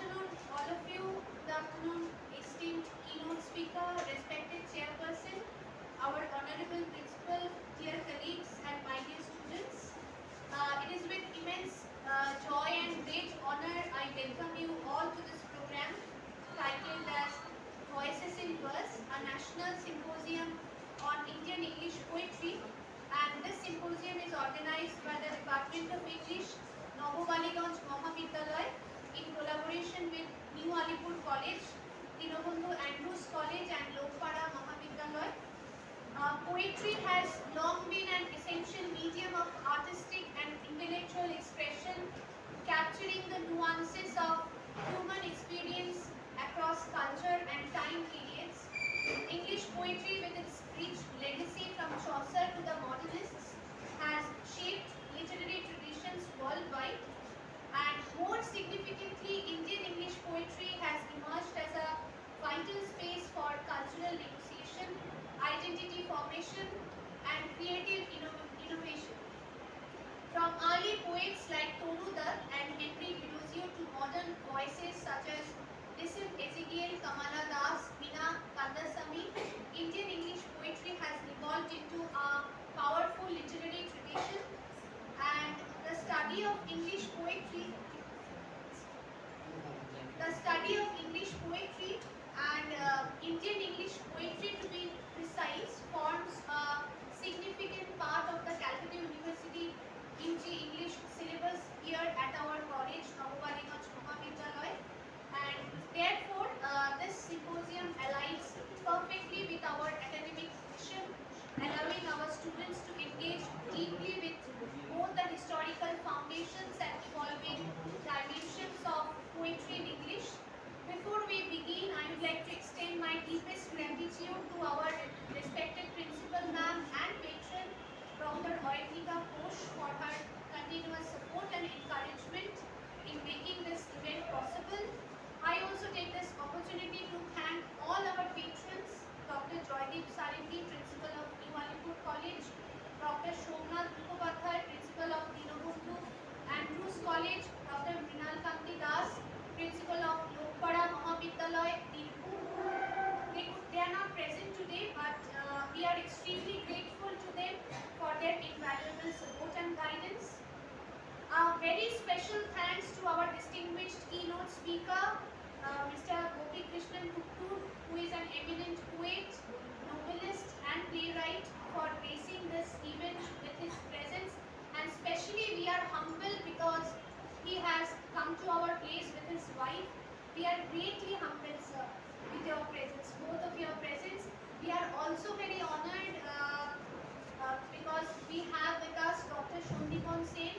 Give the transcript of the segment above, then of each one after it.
afternoon, all of you. Good afternoon, esteemed keynote speaker, respected chairperson, our honorable principal, dear colleagues, and my dear students. It is with immense joy and great honor I welcome you all to this program titled as Voices in Verse, a national symposium on Indian English poetry. And this symposium is organized by the Department of English, Nabobaliganj Mahavidyalaya, in collaboration with New Alipur College, Dinobandhu Andrews College and Lokpada Mahavidyalaya. Poetry has long been an essential medium of artistic and intellectual expression, capturing the nuances of human experience across culture and time periods. English poetry, with its rich legacy from Chaucer to the modernists, has shaped literary traditions worldwide. And more significantly, Indian English poetry has emerged as a vital space for cultural negotiation, identity formation, and creative innovation. From early poets like Tonu Dutt and Henry Viduzio to modern voices such as Nissim Ezekiel, Kamala Das, Meena Kandasamy, Indian English poetry has evolved into a powerful literary tradition, and the study of English poetry and Indian English poetry, to be precise, forms a significant part of the Calcutta University UG English syllabus here at our college, Nabobaliganj Mahavidyalaya, and therefore this symposium aligns perfectly with our academic mission, allowing our students to engage deeply with both the historical foundations and evolving dimensions of poetry in English. Before we begin, I would like to extend my deepest gratitude to our respected principal ma'am and patron, Dr. Oyatika Ghosh, for her continuous support and encouragement in making this event possible. I also take this opportunity to thank all our patrons, Dr. Joydeep Saringi, Principal of New Alipur College, Dr. Somnath Mukhopadhyay, Principal of Dinobandhu Andrews College, Dr. Mrinal Kanti Das, Principal of Lokpada Mahavidyalaya, Dirpur. They are not present today, but we are extremely grateful to them for their invaluable support and guidance. A very special thanks to our distinguished keynote speaker, Mr. Gopi Krishnan Kuttur, who is an eminent poet, novelist and playwright, for gracing this event with his presence. And especially we are humble because he has come to our place with his wife. We are greatly humbled, sir, with your presence, both of your presence. We are also very honored because we have with us Dr. Shondipon Sen.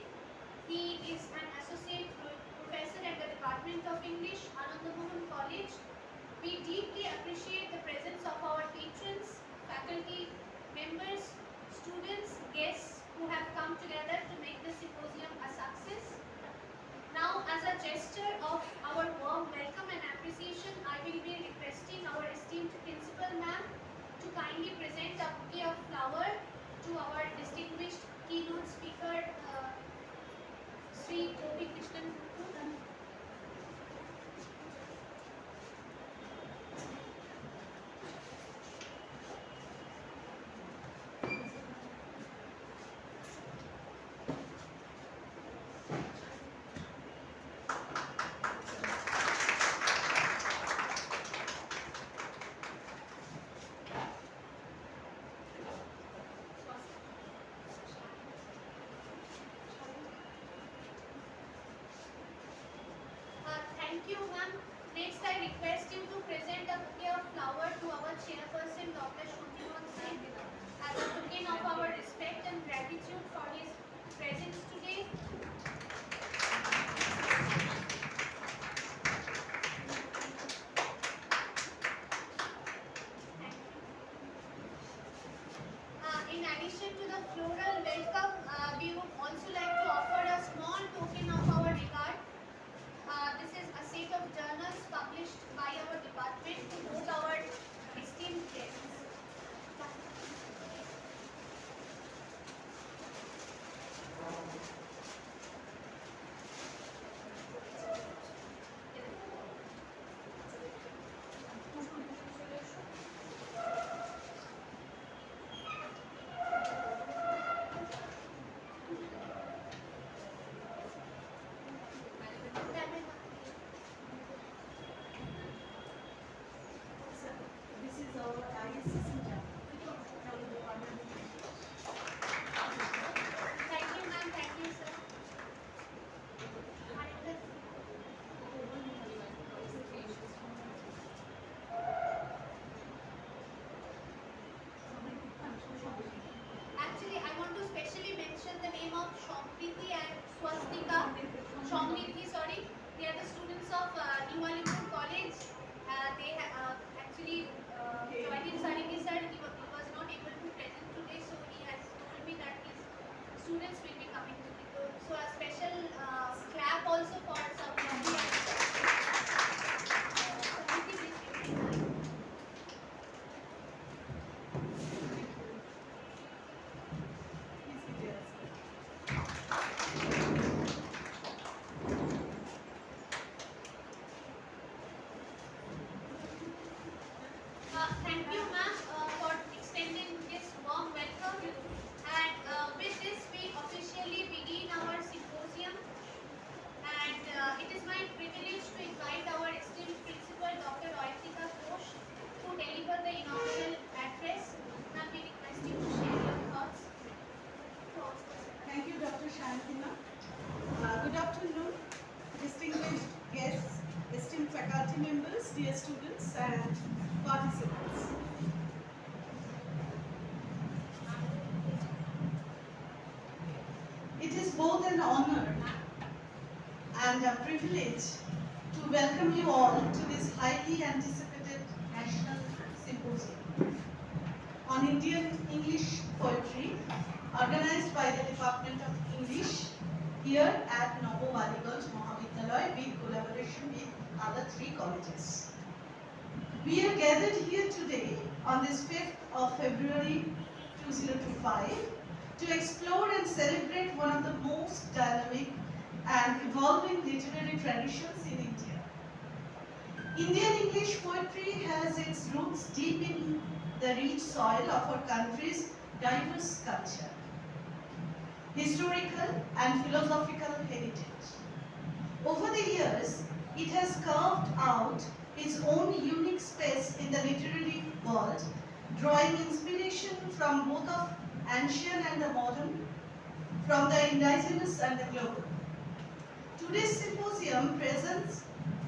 He is an associate professor at the Department of English, Anandamohan College. We deeply appreciate the presence of our patrons, faculty members, students, guests who have come together to make the symposium a success. Now, as a gesture of our warm welcome and appreciation, I will be requesting our esteemed principal ma'am to kindly present a bouquet of flower to our distinguished keynote speaker, Sri Gopi Krishnan Kuttur. Thank you, ma'am. Next, I request you to present a bouquet of flower to our chairperson, Dr. Shondipon Sen, as a token of our respect and gratitude for his presence today. In addition to the floral welcome, we would also like to offer a small token of our regard. This is a set of journals published by our department to both our esteemed guests. Shomnidhi, sorry. They are the students of New Alipur College. They actually Joaquin Sariki said he was not able to present today, so he has told me that his students will be coming today. So a special clap also for some lovely Samriti, please take the mic. Thank you, ma'am, for extending this warm welcome. And with this, we officially begin our symposium. And it is my privilege to invite our esteemed principal, Dr. Oitika Ghosh, to deliver the inaugural address. Ma'am, we request you to share your thoughts. Thank you, Dr. Shantina. Good afternoon, distinguished guests, esteemed faculty members, dear students and participants. It is both an honor and a privilege to welcome you all to this highly anticipated National Symposium on Indian English Poetry, organized by the Department of English here at Nabo Baliganj Mahavidyalaya with collaboration with other 3 colleges. We are gathered here today on this 5th of February 2025 to explore and celebrate one of the most dynamic and evolving literary traditions in India. Indian English poetry has its roots deep in the rich soil of our country's diverse culture, historical and philosophical heritage. Over the years, it has carved out its own unique space in the literary world, drawing inspiration from both of ancient and the modern, from the indigenous and the global. Today's symposium presents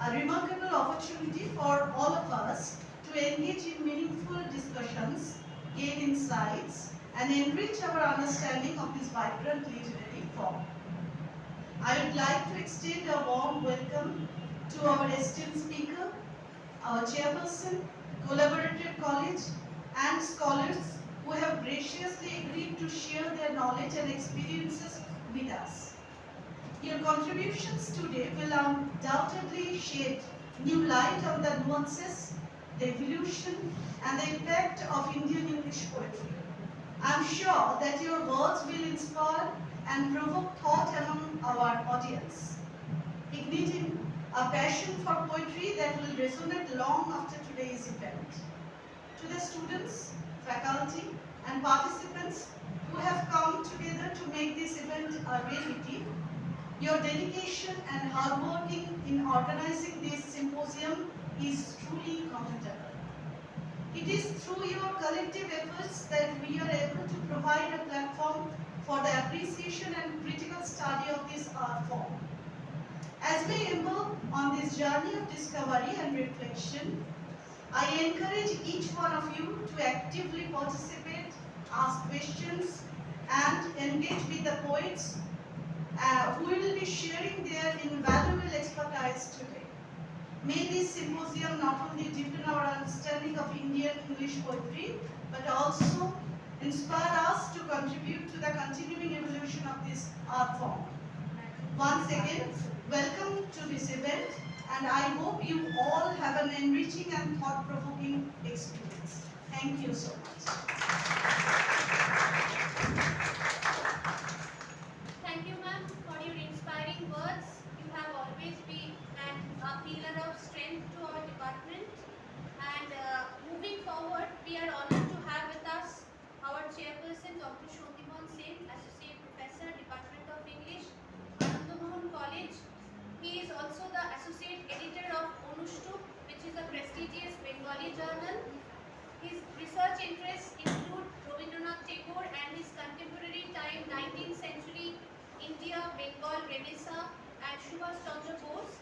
a remarkable opportunity for all of us to engage in meaningful discussions, gain insights, and enrich our understanding of this vibrant literary form. I would like to extend a warm welcome to our esteemed speaker, our chairperson, collaborative college, and scholars who have graciously agreed to share their knowledge and experiences with us. Your contributions today will undoubtedly shed new light on the nuances, the evolution, and the impact of Indian English poetry. I am sure that your words will inspire and provoke thought among our audience, igniting a passion for poetry that will resonate long after today's event. To the students, faculty, and participants who have come together to make this event a reality, your dedication and hard working in organizing this symposium is truly commendable. It is through your collective efforts that we are able to provide a platform for the appreciation and critical study of this art form. As we embark on this journey of discovery and reflection, I encourage each one of you to actively participate, ask questions, and engage with the poets who will be sharing their invaluable expertise today. May this symposium not only deepen our understanding of Indian English poetry, but also inspire us to contribute to the continuing evolution of this art form. Once again, welcome to this event, and I hope you all have an enriching and thought-provoking experience. Thank you so much. Thank you, ma'am, for your inspiring words. You have always been a pillar of strength to our department. And moving forward, we are honored to have with us our chairperson, Dr. Shontiman Sen, Associate Professor, Department of English, Anandamohan College. He is also the Associate Editor of Onushtub, which is a prestigious Bengali journal. His research interests include Rabindranath Tagore and his contemporary time 19th century India, Bengal, Renaissance, and Subhash Chandra Bose.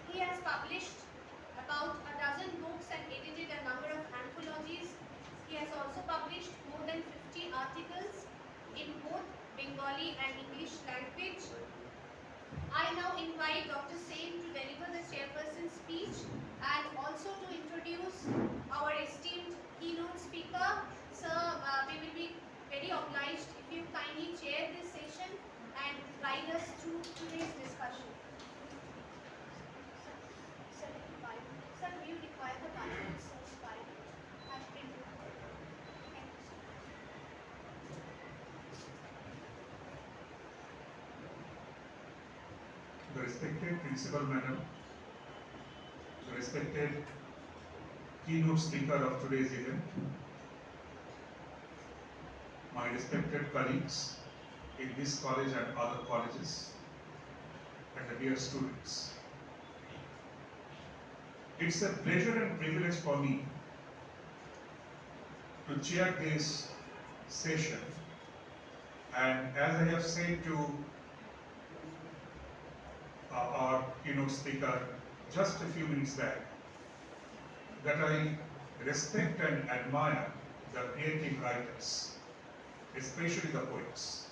He has published about a dozen books and edited a number of anthologies. He has also published more than 50 articles in both Bengali and English language. I now invite Dr. Sen to deliver the chairperson's speech and also to introduce our esteemed keynote speaker. Sir, we will be very obliged if you kindly chair this session and guide us through today's discussion. Sir, sir, do you require the Bible, sir, Bible and printed? Thank you, sir. The respected principal madam, the respected keynote speaker of today's event, my respected colleagues in this college and other colleges, and the dear students. It's a pleasure and privilege for me to chair this session, and as I have said to our keynote speaker just a few minutes back, that I respect and admire the creative writers, especially the poets.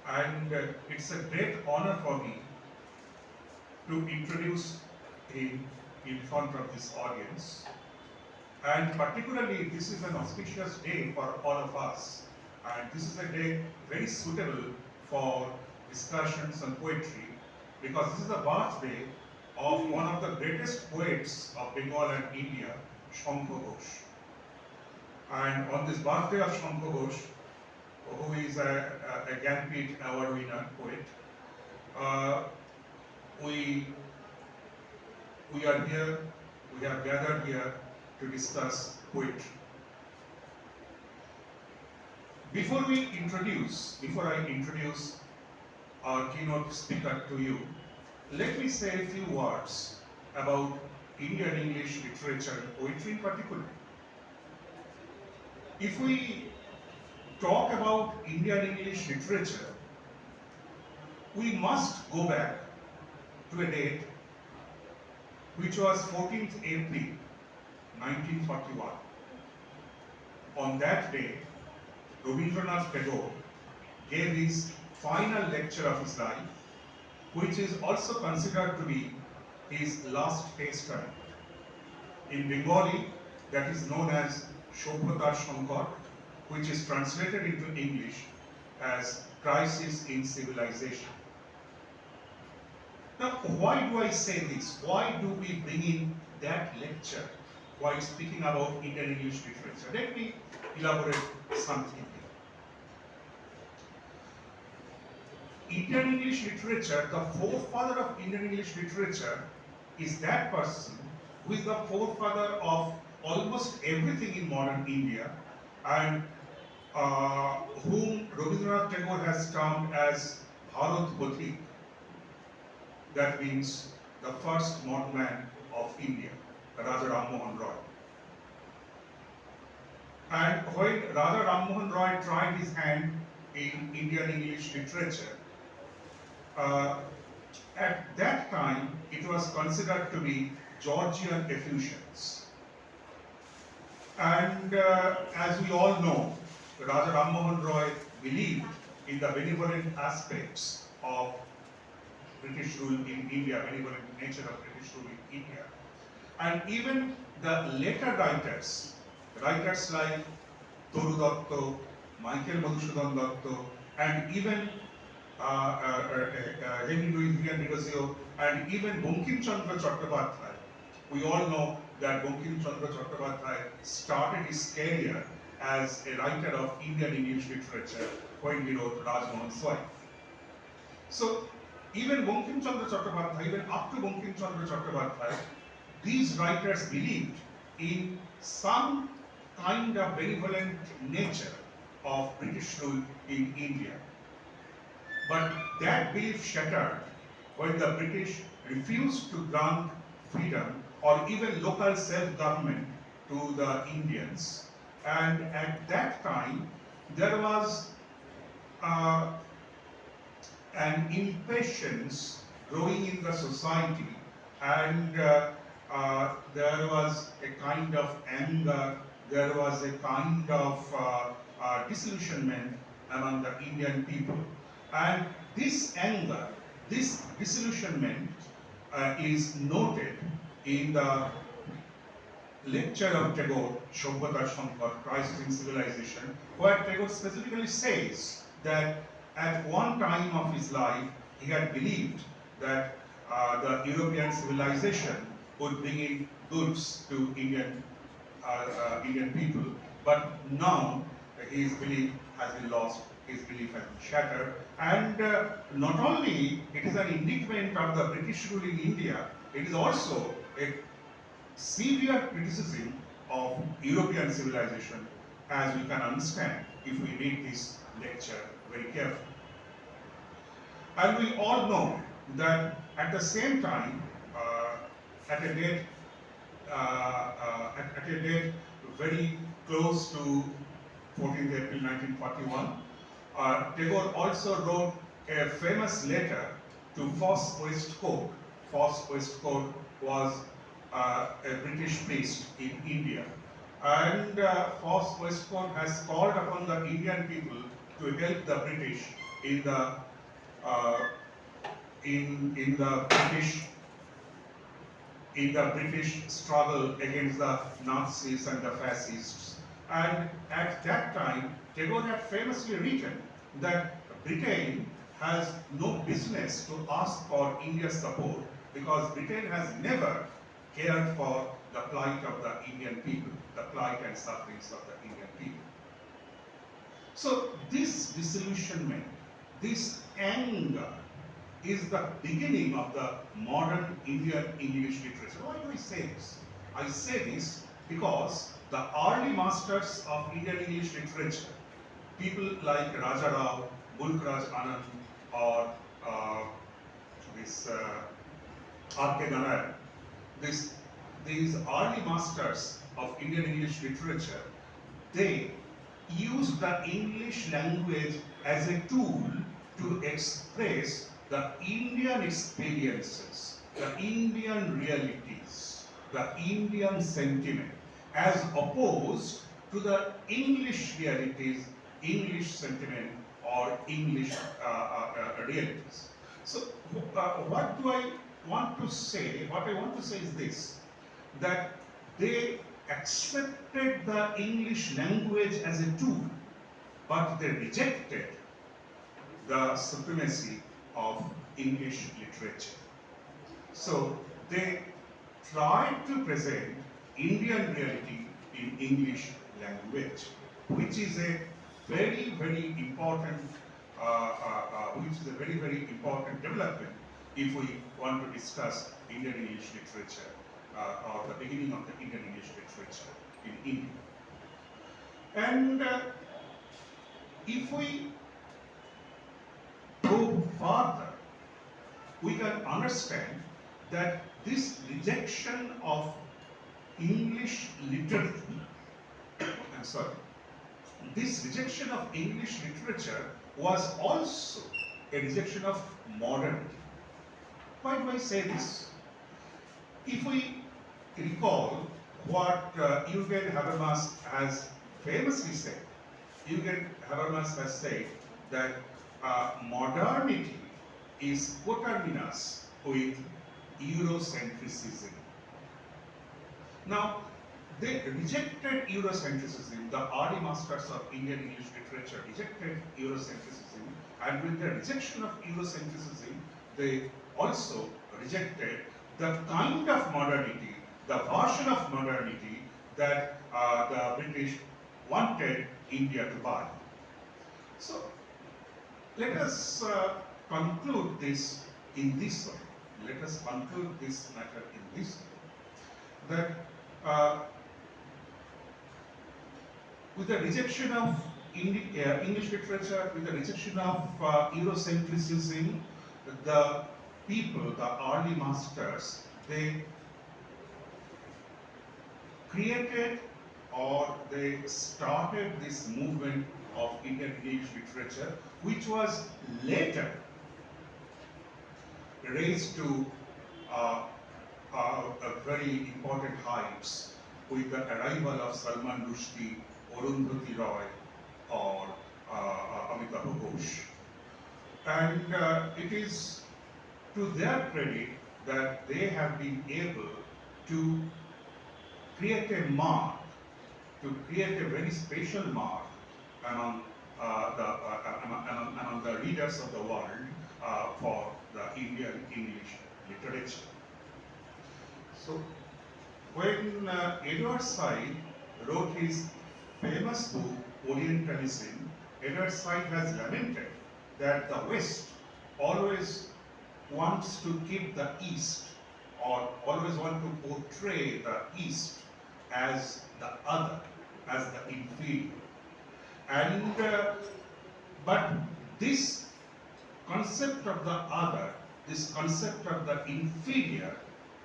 And it's a great honor for me to introduce him in front of this audience. And particularly, this is an auspicious day for all of us. And this is a day very suitable for discussions on poetry, because this is the birthday of one of the greatest poets of Bengal and India, Shankha Ghosh. And on this birthday of Shankha Ghosh, who is a Jnanpith Award winner poet, we are here, we have gathered here to discuss poetry. Before I introduce our keynote speaker to you, let me say a few words about Indian English literature and poetry in particular. If we talk about Indian English literature, we must go back to a date which was 14th April 1941. On that day, Rabindranath Tagore gave his final lecture of his life, which is also considered to be his last testament. In Bengali, that is known as Shobhotar Shankar, which is translated into English as Crisis in Civilization. Now, why do I say this? Why do we bring in that lecture while speaking about Indian English literature? Let me elaborate something here. Indian English literature, the forefather of Indian English literature is that person who is the forefather of almost everything in modern India, and whom Rabindranath Tagore has termed as Bharat Pathik. That means the first modern man of India, Raja Ram Mohan Roy. And when Raja Ram Mohan Roy tried his hand in Indian English literature, at that time it was considered to be Georgian effusions. And as we all know, Raja Ram Mohan Roy believed in the benevolent aspects of British rule in India, benevolent nature of British rule in India. And even the later writers like Toru Datta, Michael Madhusudan Datta, and even Henry Louis Villanueva, and even Bankim Chandra Chattopadhyay. We all know that Bankim Chandra Chattopadhyay started his career as a writer of Indian English literature when he wrote Rajmohan's Wife. So, even Bankim Chandra Chattopadhyay, even up to Bankim Chandra Chattopadhyay, these writers believed in some kind of benevolent nature of British rule in India. But that belief shattered when the British refused to grant freedom or even local self-government to the Indians. And at that time, there was an impatience growing in the society, and there was a kind of anger, there was a kind of disillusionment among the Indian people. And this anger, this disillusionment is noted in the lecture of Tagore, Shobhata Shankar, Crisis in Civilization, where Tagore specifically says that at one time of his life, he had believed that the European civilization would bring in goods to Indian people, but now his belief has been lost, his belief has been shattered, and not only it is an indictment of the British rule in India, it is also a severe criticism of European civilization, as we can understand if we read this lecture very carefully. And we all know that at the same time, at a date very close to 14th April 1941, Tagore also wrote a famous letter to Foss Westcote. Foss Westcote was a British priest in India, and Foss Westcote has called upon the Indian people to help the British in the British struggle against the Nazis and the fascists. And at that time, Tagore had famously written that Britain has no business to ask for India's support because Britain has never cared for the plight of the Indian people, the plight and sufferings of the Indian people. So this disillusionment, this anger is the beginning of the modern Indian English literature. Why do I say this? I say this because the early masters of Indian English literature, people like Raja Rao, Mulk Raj Anand, or R.K. Ganayar, these early masters of Indian English literature, they used the English language as a tool to express the Indian experiences, the Indian realities, the Indian sentiment, as opposed to the English realities, English sentiment, or English realities. So, what do I want to say? What I want to say is this, that they accepted the English language as a tool, but they rejected the supremacy of English literature. So they tried to present Indian reality in English language, which is a very, very important, development if we want to discuss Indian English literature or the beginning of the Indian English literature in India. And if we go further, we can understand that this rejection of English literature, this rejection of English literature was also a rejection of modernity. Why do I say this? If we recall what Eugen Habermas has famously said, Eugen Habermas has said that modernity is coterminous with Eurocentrism. Now, they rejected Eurocentrism. The early masters of Indian English literature rejected Eurocentrism, and with the rejection of Eurocentrism, they also rejected the kind of modernity, the version of modernity that the British wanted India to buy. So, let us conclude this in this way. Let us conclude this matter in this way. That with the rejection of English literature, with the rejection of Eurocentrism, the people, the early masters, they created or they started this movement of Indian English literature, which was later raised to a very important heights with the arrival of Salman Rushdie, Arundhati Roy, or Amitabh Ghosh. And it is to their credit that they have been able to create a mark, to create a very special mark among among the readers of the world for the Indian English literature. So, when Edward Said wrote his famous book Orientalism, Edward Said has lamented that the West always wants to keep the East, or always want to portray the East as the other, as the inferior. And but this concept of the other, this concept of the inferior,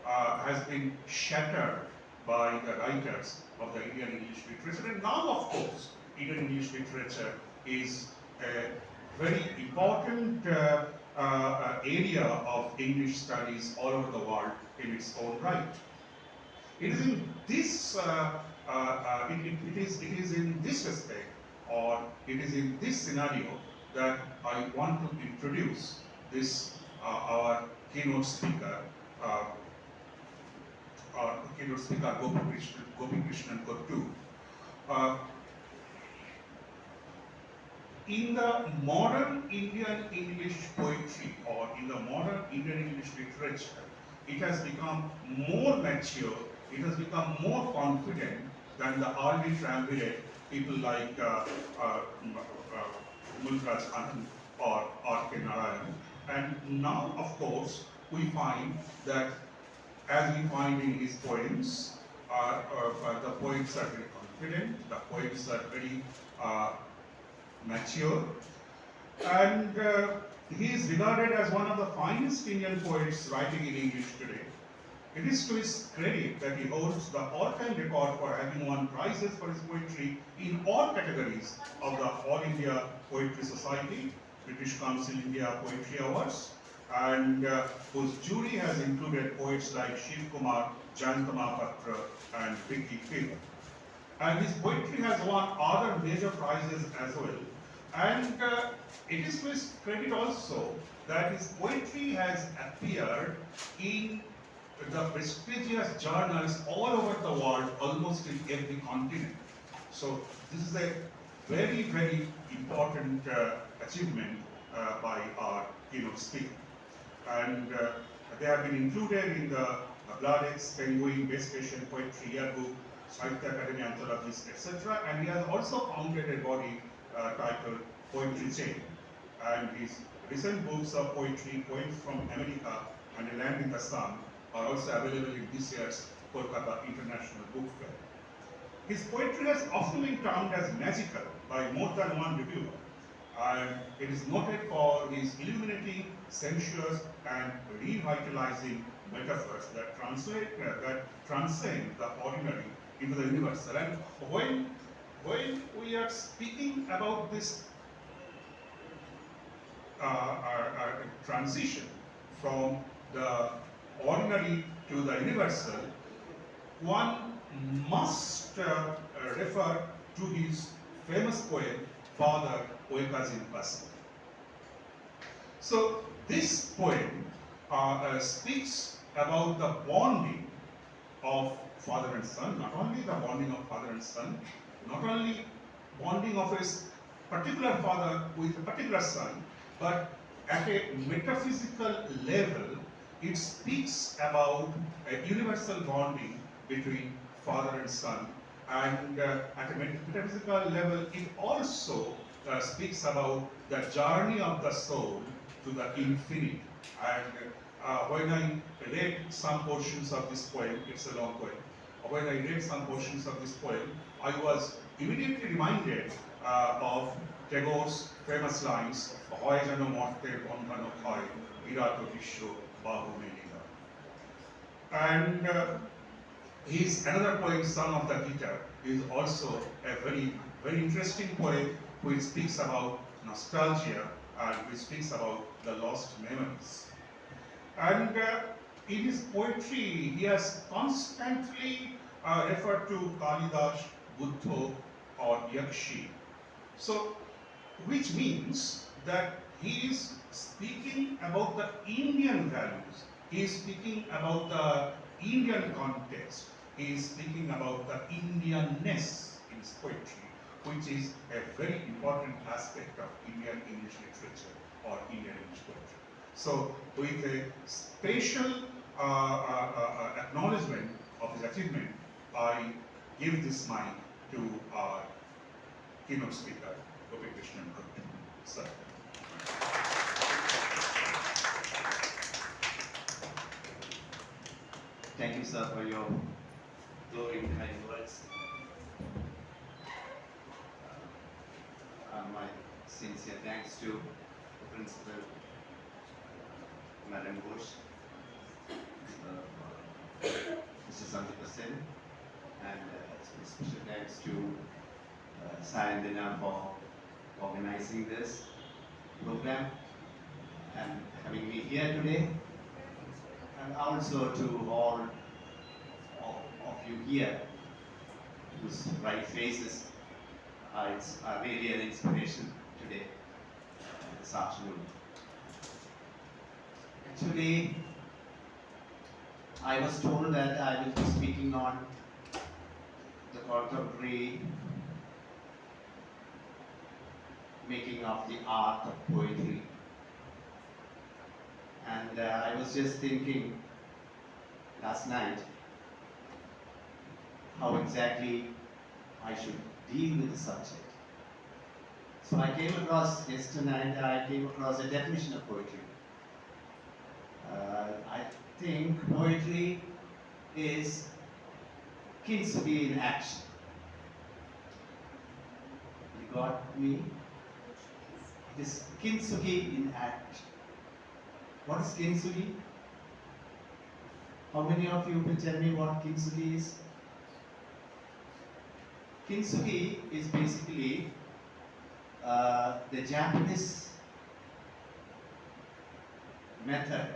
has been shattered by the writers of the Indian English literature. And now, of course, Indian English literature is a very important area of English studies all over the world in its own right. It is in this it is in this respect, or it is in this scenario, that I want to introduce this our keynote speaker, Gopi Krishnan Kottu. In the modern Indian English poetry, or in the modern Indian English literature, it has become more mature, it has become more confident than the early triumvirate people like Mulraj Anand or R.K. Narayan. And now, of course, we find that, as we find in his poems, the poets are very confident, the poets are very mature, and he is regarded as one of the finest Indian poets writing in English today. It is to his credit that he holds the all-time record for having won prizes for his poetry in all categories of the All India Poetry Society, British Council India Poetry Awards, and whose jury has included poets like Shiv Kumar, Jayant Mahapatra, and Vicky Phil. And his poetry has won other major prizes as well. And it is to his credit also that his poetry has appeared in the prestigious journals all over the world, almost in every continent. So this is a very, very important achievement by our keynote speaker. And they have been included in the Bladex, Penguin, Best Asian Poetry Yearbook, Sahitya Academy Anthologies, etc. And he has also founded a body titled Poetry Chain. And his recent books of poetry, Poems from America and A Land in the Sun, are also available in this year's Kolkata International Book Fair. His poetry has often been termed as magical by more than one reviewer, and it is noted for his illuminating, sensuous, and revitalizing metaphors that transcend the ordinary into the universal. And when we are speaking about this transition from the ordinary to the universal, one must refer to his famous poem, Father Oekazin Pasik. So this poem speaks about the bonding of father and son, not only the bonding of father and son, not only bonding of his particular father with a particular son, but at a metaphysical level, it speaks about a universal bonding between father and son. And at a metaphysical level, it also speaks about the journey of the soul to the infinite. And when I read some portions of this poem, it's a long poem, when I read some portions of this poem, I was immediately reminded of Tagore's famous lines, "Hoy jano morter bondhano hoy, birato bisho bahu melila." And his another poem, Son of the Guitar, is also a very, very interesting poem which speaks about nostalgia and which speaks about the lost memories. And in his poetry, he has constantly referred to Kalidas, Buddha, or Yakshi. So, which means that He is speaking about the Indian values. He is speaking about the Indian context. He is speaking about the Indianness in his poetry, which is a very important aspect of Indian English literature or Indian English poetry. So, with a special acknowledgement of his achievement, I give this mic to our keynote speaker, Gopi Krishnan Gupta. Sir. Thank you, sir, for your glowing kind words. My sincere thanks to the principal, Madam Bush, Mr. Sandeep Sen, and special thanks to Sayandina for organizing this program and having me here today, and also to all of you here whose bright faces are really an inspiration today, this afternoon. Actually, I was told that I will be speaking on the contemporary making of the art of poetry. And I was just thinking last night how exactly I should deal with the subject. So I came across yesterday, I came across a definition of poetry. I think poetry is kintsugi in action. You got me? It is kintsugi in action. What is kintsugi? How many of you will tell me what kintsugi is? Kintsugi is basically the Japanese method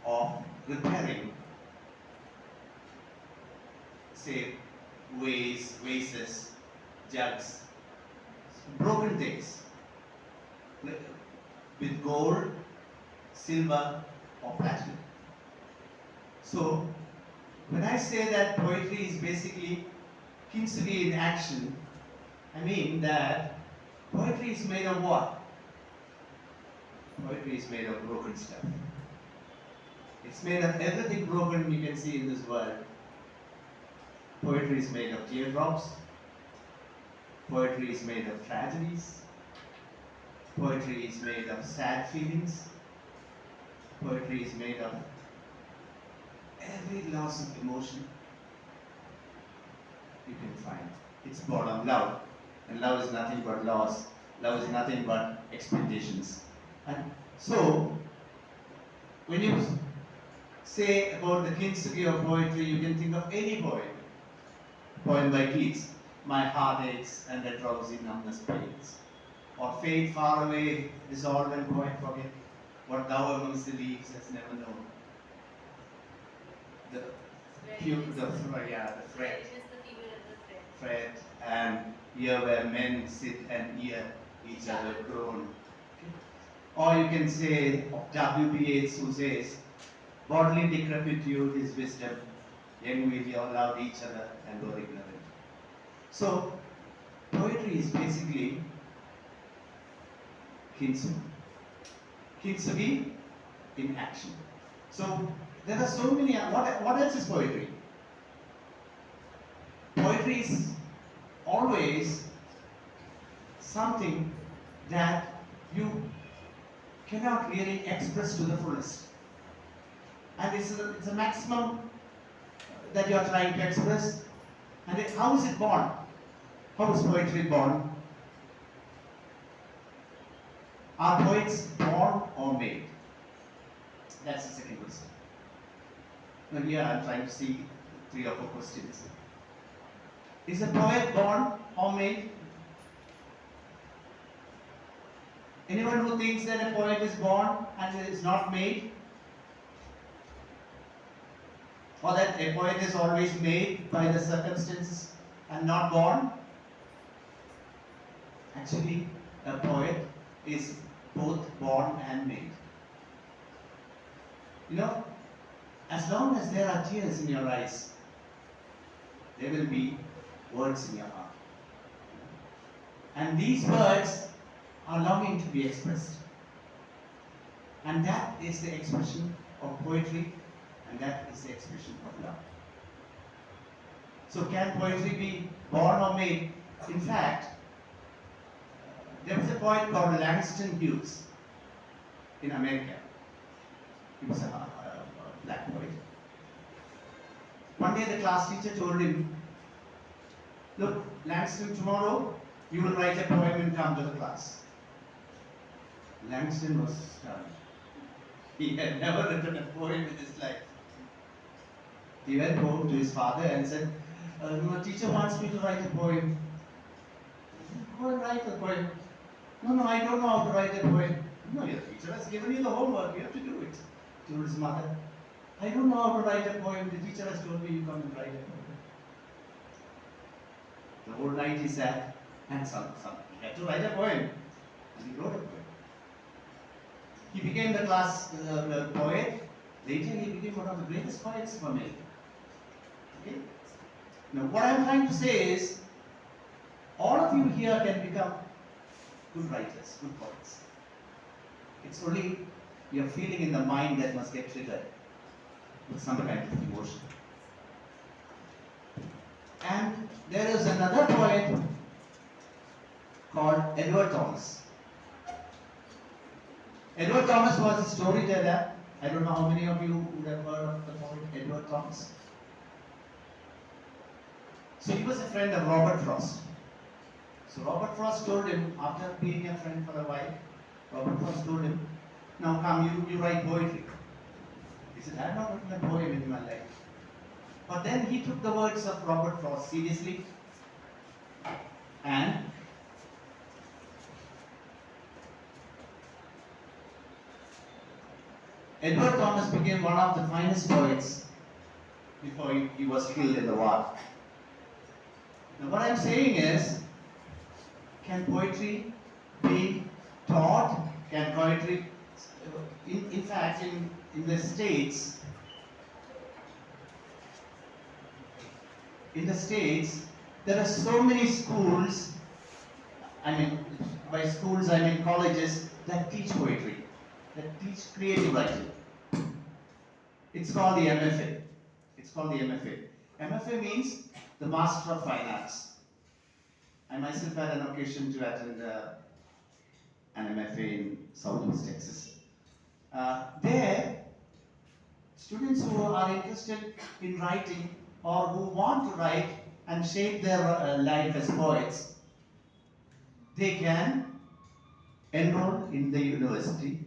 of repairing, say, vases, jugs, broken things with gold, silver, or platinum. So, when I say that poetry is basically kintsugi in action, I mean that poetry is made of what? Poetry is made of broken stuff. It's made of everything broken you can see in this world. Poetry is made of teardrops. Poetry is made of tragedies. Poetry is made of sad feelings. Poetry is made of every loss of emotion you can find. It's born of love. And love is nothing but loss. Love is nothing but expectations. And so, when you say about the kintsugi of poetry, you can think of any poem. Poem by Keats, my heart aches and the drowsy numbness pains. Or fade far away, dissolve and quite forget what thou amongst the leaves hast never known. The fret, fret, and here where men sit and hear each other groan. Or you can say of W.B. Yeats, who says, bodily decrepitude is wisdom, young we loved each other and were ignorant. So, poetry is basically kintsugi. Kintsugi in action. So, there are so many, what else is poetry? Poetry is always something that you cannot really express to the fullest. And it's a maximum that you are trying to express. And how is it born? How is poetry born? Are poets born or made? That's the second question. Now here I'm trying to see 3 or 4 questions. Is a poet born or made? Anyone who thinks that a poet is born and is not made? Or that a poet is always made by the circumstances and not born? Actually, a poet is both born and made. You know, as long as there are tears in your eyes, there will be words in your heart. And these words are longing to be expressed. And that is the expression of poetry, and that is the expression of love. So can poetry be born or made? In fact, there was a poet called Langston Hughes in America. He was a black poet. One day the class teacher told him, "Look, Langston, tomorrow you will write a poem and come to the class." Langston was stunned. He had never written a poem in his life. He went home to his father and said, "My teacher wants me to write a poem." "Go and write a poem." No, I don't know how to write a poem." "No, your teacher has given you the homework, you have to do it." Told his mother, "I don't know how to write a poem, the teacher has told me you come and write a poem." The whole night he sat and he had to write a poem. And he wrote a poem. He became the class poet. Later he became one of the greatest poets of America. Okay? Now what I'm trying to say is, all of you here can become good writers, good poets. It's only your feeling in the mind that must get triggered with some kind of emotion. And there is another poet called Edward Thomas. Edward Thomas was a storyteller. I don't know how many of you would have heard of the poet Edward Thomas. So he was a friend of Robert Frost. So Robert Frost told him, after being a friend for a while, Robert Frost told him, "Now come, you write poetry." He said, "I have not written a poem in my life." But then he took the words of Robert Frost seriously, and Edward Thomas became one of the finest poets before he was killed in the war. Now what I'm saying is, can poetry be taught? Can poetry, in fact, in the States, there are so many schools, I mean, by schools I mean colleges, that teach poetry, that teach creative writing. It's called the MFA. It's called the MFA. MFA means the Master of Fine Arts. I myself had an occasion to attend an MFA in Southwest Texas. There, students who are interested in writing or who want to write and shape their life as poets, they can enroll in the university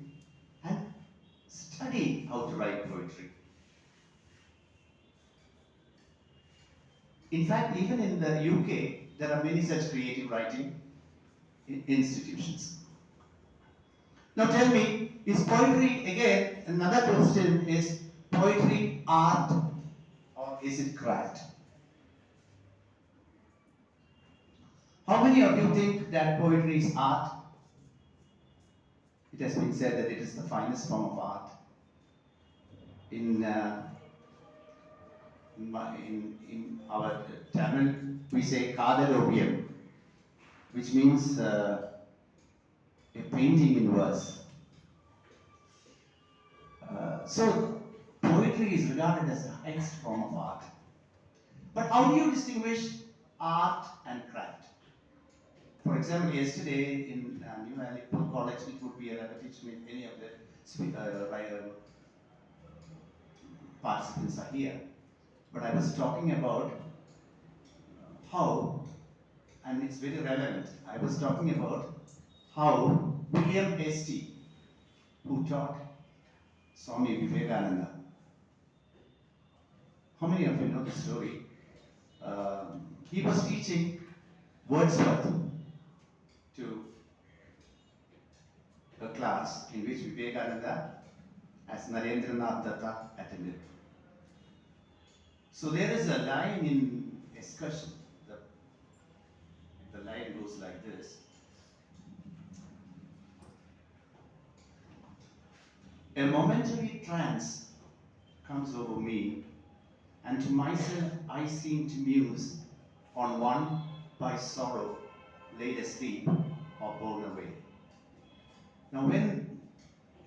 and study how to write poetry. In fact, even in the UK, there are many such creative writing institutions. Now tell me, is poetry, again, another question is, poetry art or is it craft? How many of you think that poetry is art? It has been said that it is the finest form of art. In our Tamil, we say Kadalopium, which means a painting in verse. So poetry is regarded as the highest form of art. But how do you distinguish art and craft? For example, yesterday in New Valley College, it would be a repetition if any of the participants are here. But I was talking about how, and it's very relevant, I was talking about how William Hastie, who taught Swami Vivekananda. How many of you know the story? He was teaching Wordsworth to a class in which Vivekananda as Narendranath Datta attended. So there is a line in Excursion. The line goes like this. a momentary trance comes over me, and to myself I seem to muse on one by sorrow laid asleep or borne away. Now, when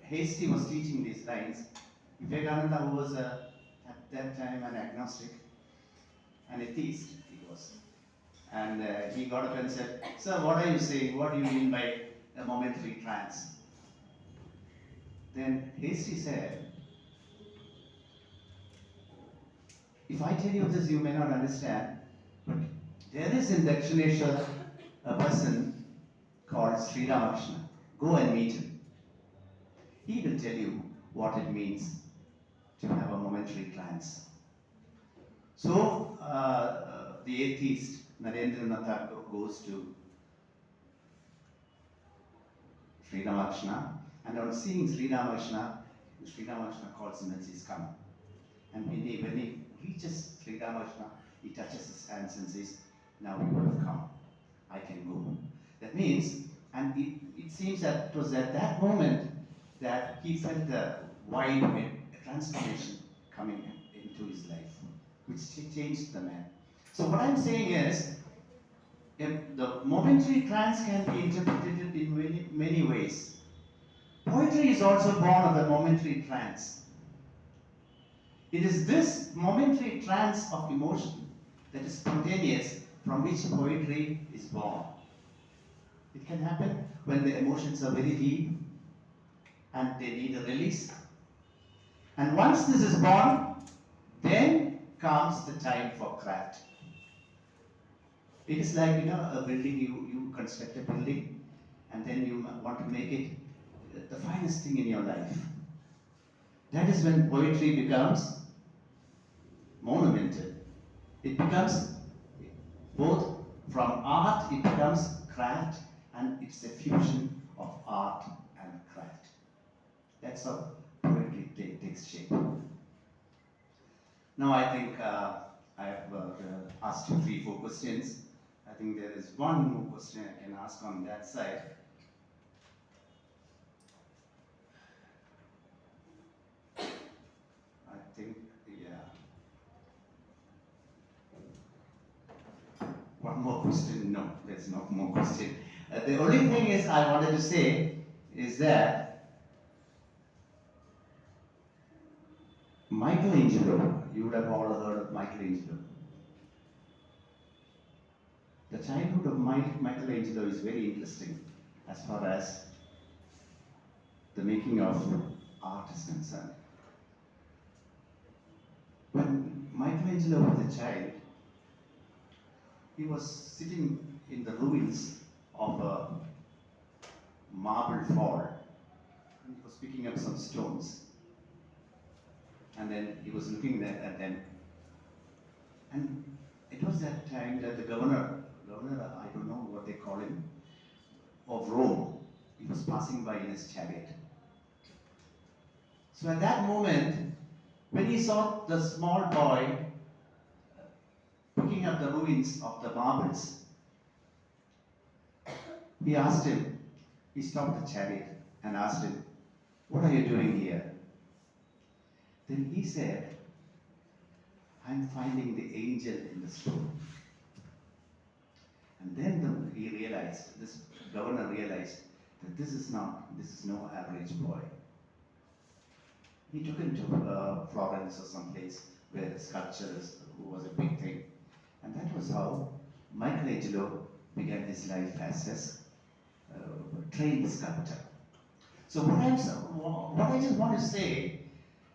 Hasty was teaching these lines, Vivekananda, who was at that time an agnostic, an atheist, he was, and he got up and said, "Sir, what are you saying? What do you mean by a momentary trance?" Then Hasty said, "If I tell you this, you may not understand, but there is in Dakshineshwar a person called Sri Ramakrishna. Go and meet him. He will tell you what it means to have a momentary trance." So the atheist Narendranath Tagore goes to Sri Ramakrishna, and on seeing Sri Ramakrishna calls him and says, "Come." And when he reaches Sri Ramakrishna, he touches his hands and says, "Now you have come. I can go." That means, and it seems that it was at that moment that he felt the wide transformation coming into his life, which changed the man. So what I'm saying is, the momentary trance can be interpreted in many ways. Poetry is also born of a momentary trance. It is this momentary trance of emotion that is spontaneous from which poetry is born. It can happen when the emotions are very deep and they need a release. And once this is born, then comes the time for craft. It is like, a building, you construct a building and then you want to make it the finest thing in your life. That is when poetry becomes monumental. It becomes both from art, it becomes craft, and it's a fusion of art and craft. That's how poetry takes shape. Now I think I have asked you 3-4 questions. I think there is one more question I can ask on that side. I think, yeah. One more question? No, there's no more question. The only thing is I wanted to say is that Michelangelo, you would have all heard of Michelangelo. The childhood of Michelangelo is very interesting as far as the making of art is concerned. When Michelangelo was a child, he was sitting in the ruins of a marble fort, and he was picking up some stones. And then he was looking at them. And it was that time that the governor, I don't know what they call him, of Rome, he was passing by in his chariot. So at that moment, when he saw the small boy picking up the ruins of the marbles, he stopped the chariot and asked him, "What are you doing here?" Then he said, "I'm finding the angel in the stone." And then this governor realized that this is no average boy. He took him to Florence or someplace where sculpture was a big thing. And that was how Michelangelo began his life as a trained sculptor. So what I just want to say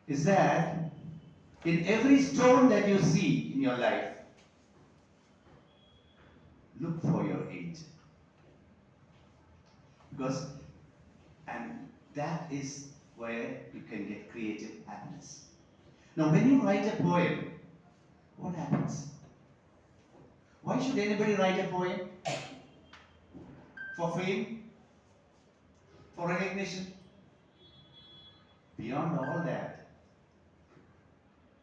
is that in every stone that you see in your life, look for your angel. And that is where you can get creative happiness. Now, when you write a poem, what happens? Why should anybody write a poem? For fame? For recognition? Beyond all that,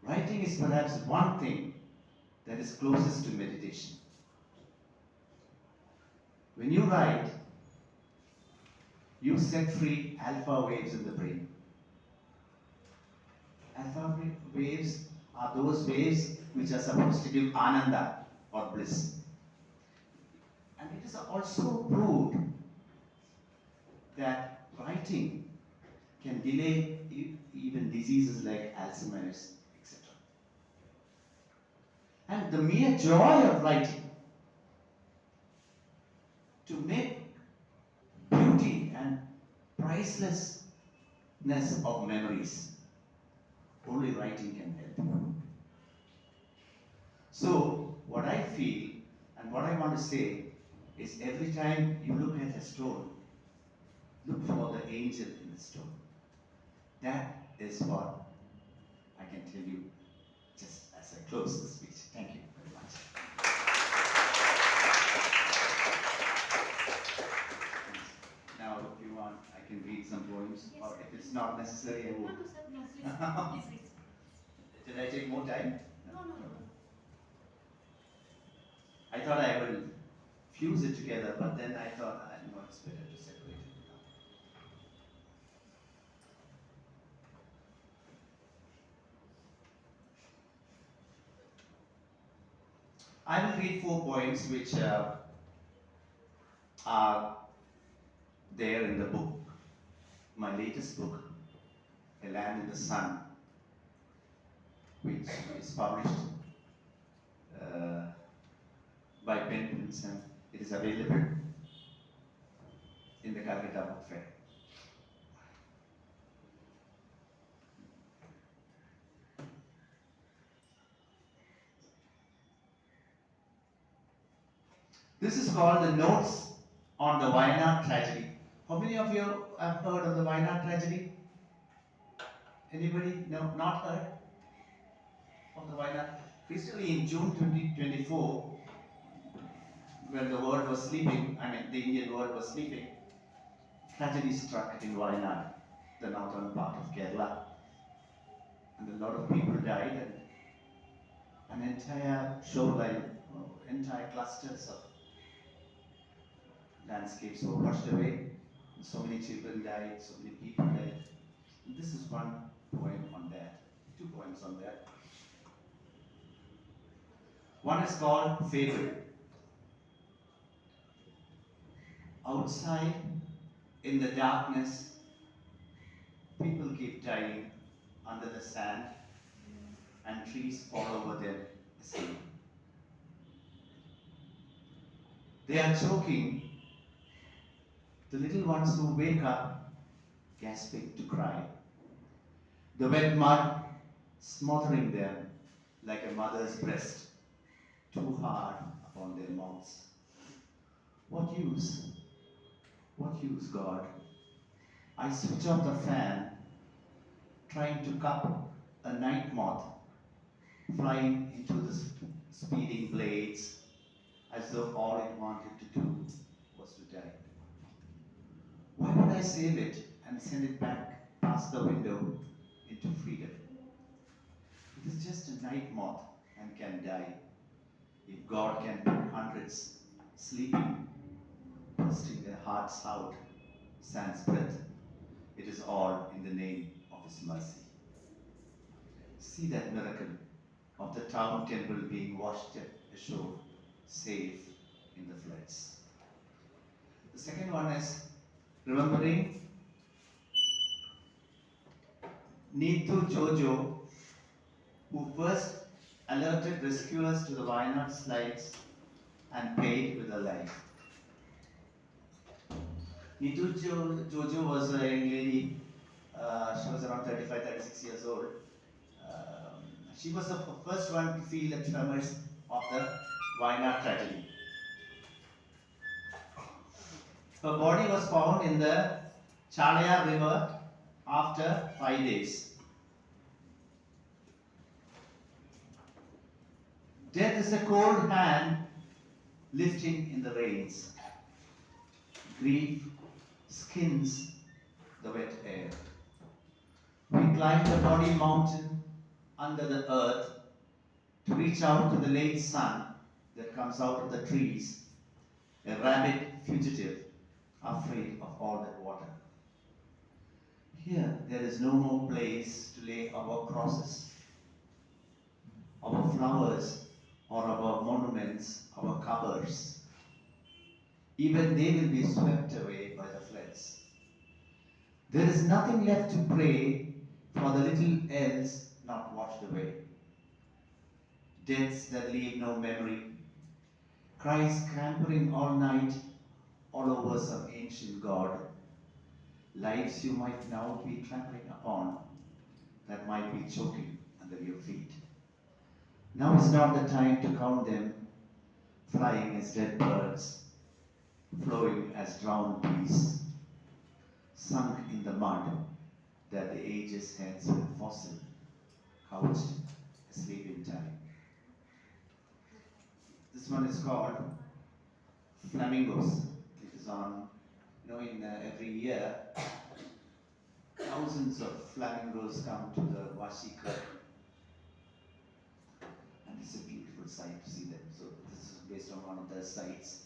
writing is perhaps one thing that is closest to meditation. When you write, you set free alpha waves in the brain. Alpha waves are those waves which are supposed to give ananda or bliss. And it is also proved that writing can delay even diseases like Alzheimer's, etc. And the mere joy of writing to make beauty and pricelessness of memories, only writing can help. So, what I feel and what I want to say is every time you look at a stone, look for the angel in the stone. That is what I can tell you just as I close the speech. Thank you very much. Now, if you want, I can read some poems, Yes, or sir. if it's not necessary, I No, will. no, sir, no, please, please read. Did I take more time? No, no, no. I thought I will fuse it together, but then I thought, no, it's better to separate it now. I will read 4 poems which are there in the book, my latest book, A Land in the Sun, which is published by Pen Prince, and it is available in the Calcutta Book Fair. This is called the Notes on the Wayanad Tragedy. How many of you have heard of the Wayanad Tragedy? Anybody? No, not heard of the Wayanad? Recently in June 2024, when the world was sleeping, the Indian world was sleeping, tragedy struck in Wayanad, the northern part of Kerala. And a lot of people died, and an entire shoreline, entire clusters of landscapes were washed away. So many children died, so many people died. And this is one poem on that, 2 poems on that. One is called Fable. Outside, in the darkness, people keep dying under the sand, and trees fall over them asleep. They are choking. The little ones who wake up, gasping to cry. The wet mud smothering them like a mother's breast, too hard upon their mouths. What use? What use, God? I switch off the fan, trying to cup a night moth, flying into the speeding blades, as though all it wanted to do was to die. Why would I save it and send it back past the window into freedom? It is just a night moth and can die. If God can put hundreds sleeping, bursting their hearts out, sans breath, it is all in the name of His mercy. See that miracle of the town temple being washed ashore, safe in the floods. The second one is remembering Neetu Jojo, who first alerted rescuers to the Wayanad slides and paid with her life. Neetu Jojo was a young lady, she was around 35, 36 years old. She was the first one to feel the tremors of the Wayanad tragedy. Her body was found in the Chalaya River after 5 days. Death is a cold hand lifting in the rains. Grief skins the wet air. We climb the body mountain under the earth to reach out to the late sun that comes out of the trees, a rabid fugitive, afraid of all that water. Here, there is no more place to lay our crosses, our flowers, or our monuments, our covers. Even they will be swept away by the floods. There is nothing left to pray for the little else not washed away. Deaths that leave no memory, cries scampering all night all over some ancient god. Lives you might now be trampling upon that might be choking under your feet. Now is not the time to count them, flying as dead birds, flowing as drowned bees, sunk in the mud that the ages hence were fossil, couched asleep in time. This one is called Flamingos. It is on, in every year, thousands of flamingos come to the Washi Creek. And it's a beautiful sight to see them. So this is based on one of the sites.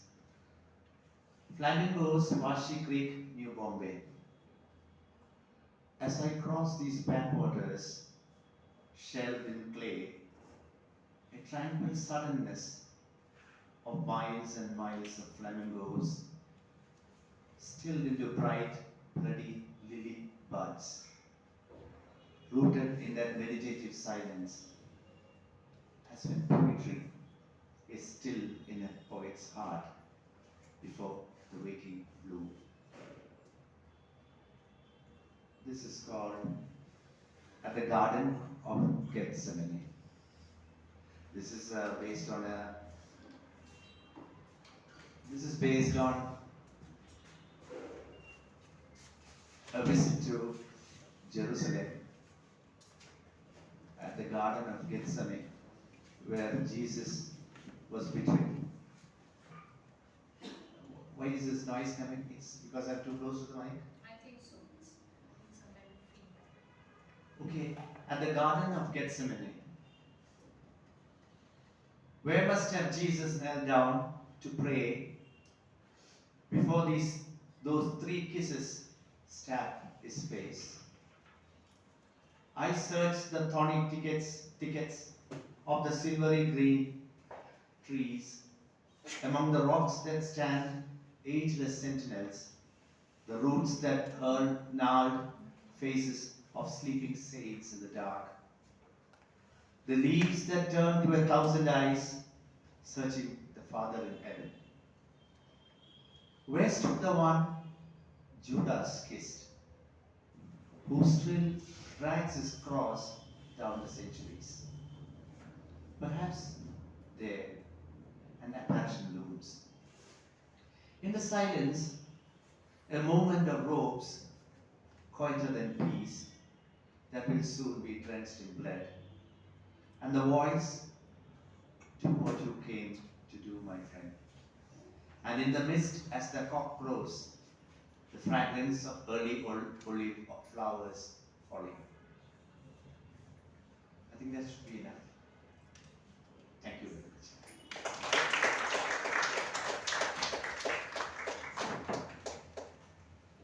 Flamingos, Washi Creek, New Bombay. As I cross these backwaters, shelved in clay, a tranquil suddenness of miles and miles of flamingos, stilled into bright, bloody lily buds, rooted in that meditative silence, as when poetry is still in a poet's heart before the waking bloom. This is called At the Garden of Gethsemane. This is based on a visit to Jerusalem at the Garden of Gethsemane, where Jesus was betrayed. Why is this noise coming? It's because I'm too close to the mic? I think so. It's some kind of feedback. Okay, at the Garden of Gethsemane. Where must have Jesus knelt down to pray before those 3 kisses stabbed his face? I searched the thorny thickets of the silvery green trees, among the rocks that stand ageless sentinels, the roots that hurl gnarled faces of sleeping saints in the dark, the leaves that turn to 1,000 eyes, searching the Father in heaven. Where stood the one Judas kissed, who still drags his cross down the centuries? Perhaps there an apparition looms. In the silence, a movement of robes, quieter than peace, that will soon be drenched in blood. And the voice, do what you came to do, my friend. And in the mist, as the cock crows, the fragrance of early olive flowers falling. I think that should be enough.